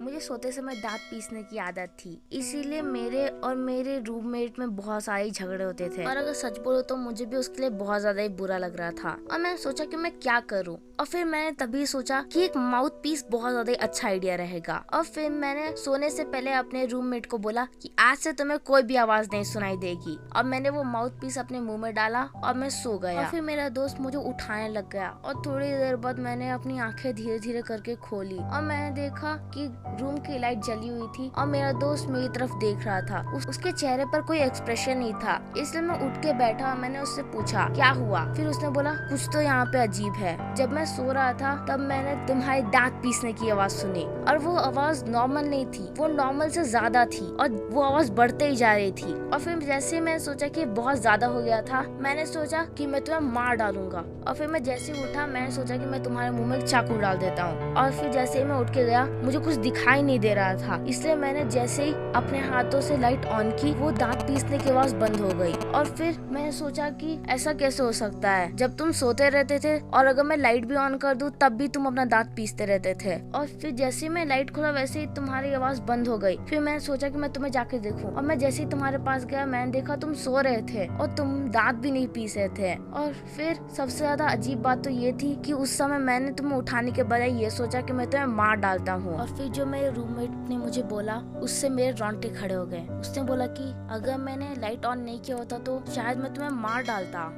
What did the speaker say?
मुझे सोते समय दांत पीसने की आदत थी, इसीलिए मेरे और मेरे रूममेट में बहुत सारे झगड़े होते थे। और अगर सच बोलो तो मुझे भी उसके लिए बहुत ज्यादा ही बुरा लग रहा था और मैंने सोचा कि मैं क्या करूं। और फिर मैंने तभी सोचा कि एक माउथ पीस बहुत ज्यादा अच्छा आइडिया रहेगा। और फिर मैंने सोने से पहले अपने रूममेट को बोला कि आज से तुम्हें कोई भी आवाज नहीं सुनाई देगी। और मैंने वो माउथ पीस अपने मुंह में डाला और मैं सो गया। और फिर मेरा दोस्त मुझे उठाने लग गया और थोड़ी देर बाद मैंने अपनी आंखें धीरे धीरे करके खोली और मैंने देखा कि रूम की लाइट जली हुई थी और मेरा दोस्त मेरी तरफ देख रहा था। उसके चेहरे पर कोई एक्सप्रेशन नहीं था, इसलिए मैं उठ के बैठा और मैंने उससे पूछा क्या हुआ। फिर उसने बोला कुछ तो यहाँ पे अजीब है। जब मैं सो रहा था तब मैंने तुम्हारे दांत पीसने की आवाज सुनी और वो आवाज नॉर्मल नहीं थी, वो नॉर्मल से ज्यादा थी और वो आवाज बढ़ते ही जा रही थी। और फिर जैसे मैं सोचा कि बहुत ज्यादा हो गया था, मैंने सोचा कि मैं तुम्हें मार डालूंगा। और फिर मैं जैसे ही उठा मैंने सोचा कि मैं तुम्हारे मुंह में एक चाकू डाल देता हूँ। और फिर जैसे ही मैं उठ के गया मुझे कुछ दिखाई नहीं दे रहा था, इसलिए मैंने जैसे ही अपने हाथों से लाइट ऑन की वो दांत पीसने की आवाज बंद हो गई। और फिर मैंने सोचा कि ऐसा कैसे हो सकता है जब तुम सोते रहते थे और अगर मैं लाइट भी ऑन कर दूं तब भी तुम अपना दांत पीसते रहते थे। और फिर जैसे ही मैं लाइट खोला वैसे ही तुम्हारी आवाज बंद हो गई। फिर मैंने सोचा कि मैं तुम्हें जाके देखूं और मैं जैसे ही तुम्हारे पास गया मैंने देखा तुम सो रहे थे और तुम दांत भी नहीं पीसे थे। और फिर सबसे ज्यादा अजीब बात तो ये थी कि उस समय मैंने तुम्हें उठाने के बजाय ये सोचा कि मैं तुम्हें मार डालता हूँ। और फिर जो मेरे रूममेट ने मुझे बोला उससे मेरे रोंगटे खड़े हो गए। उसने बोला कि अगर मैंने लाइट ऑन नहीं किया होता तो शायद मैं तुम्हें मार डालता।